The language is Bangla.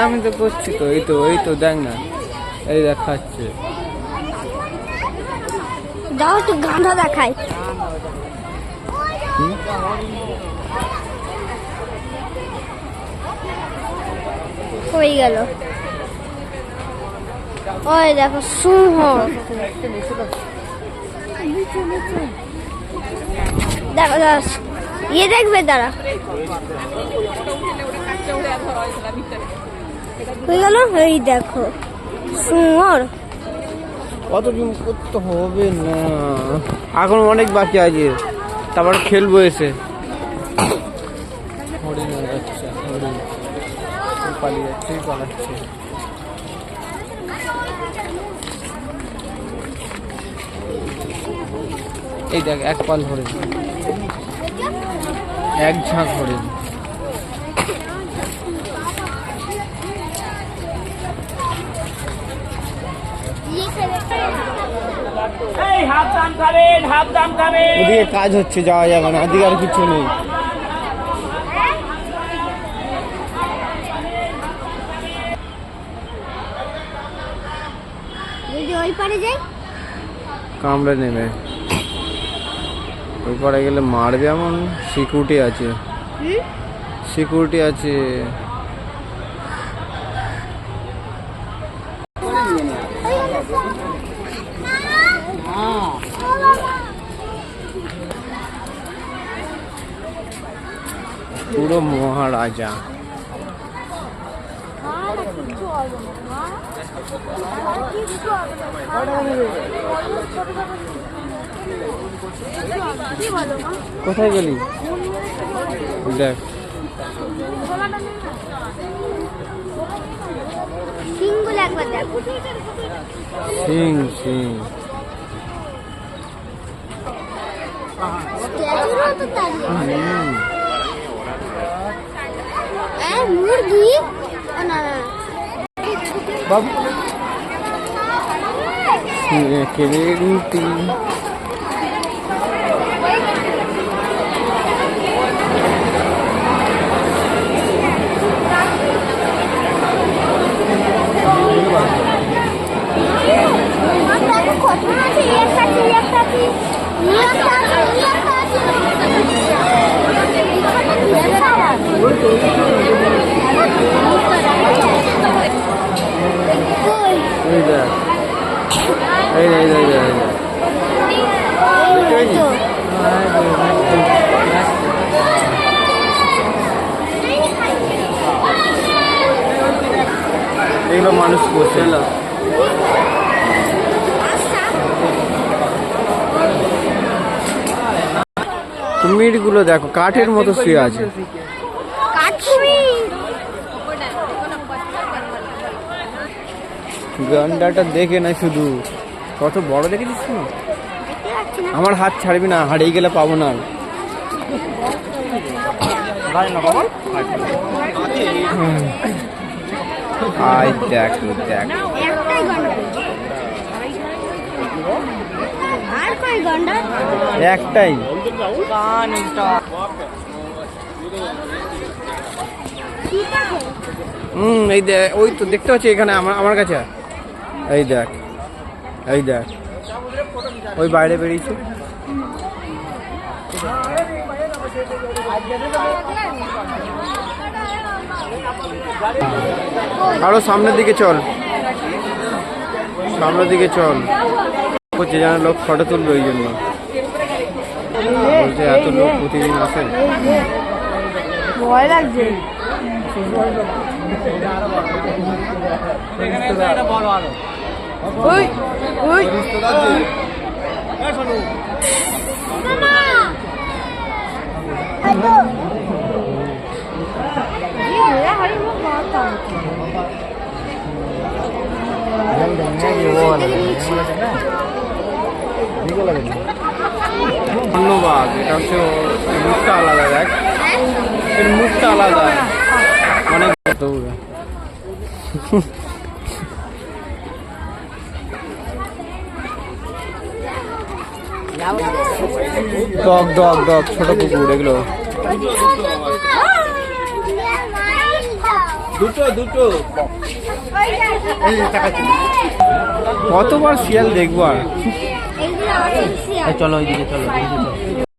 আমি তো করছি তো, এই তো দেখ না, এই দেখাচ্ছে। দাও একটু গান্ধা দেখাই। হয়ে গেল। ওই দেখো সিংহ। দেখো ইয়ে দেখবে দাঁড়া। হয়ে গেল। এই দেখো সিংহ। কত জুম করতে হবে না, এখন অনেক বাকি আছে, তারপর খেলবো এসে। হরিণ যাচ্ছে, হরিণ পালিয়ে যাচ্ছে, পালাচ্ছে। এই দেখ এক পাল হরিণ, এক ঝাঁক হরিণ। ওদিকে কাজ হচ্ছে, যাওয়া যাবে না, ওদিকে আর কিছু নেই। ওই পারে যাই, কামড়ে নেবে। ওই পারে গেলে মারবে, এমন সিকিউরিটি আছে, সিকিউরিটি আছে। পুরো মহারাজা। কোথায় গেলি দেখ, সিংগুলো একবার দেখ। সিং সিং মুরগি বাবু কেরেন্টি। এগুলো মানুষ করছে। কুমিরগুলো দেখো কাঠের মতো শুয়ে আছে। গন্ডাটা দেখে না, শুধু কত বড় দেখেছিস না। আমার হাত ছাড়বি না, হারিয়ে গেলে পাবো না। আয় দেখ দেখ, একটাই। এই দেখ, ওই তো দেখতে পাচ্ছি এখানে আমার কাছে। এই দেখ, এই দেখ, ওই বাইরে বেরিয়েছে। আরো সামনের দিকে চল, সামনের দিকে চল। বলছে যেন লোক ফটো তুলবে, ওই জন্য বলছে এত লোক প্রতিদিন আসে। ভয় লাগছে। ওই ওই ধন্যবাদ। এটা হচ্ছে মুখটা আলাদা, দেখ এর মুখটা আলাদা, অনেক ডগ ডগ ডগ, ছোট কুকুর এগুলো। কতবার শিয়াল দেখবো আর এইগুলো আছে চলো ওইদিকে চলো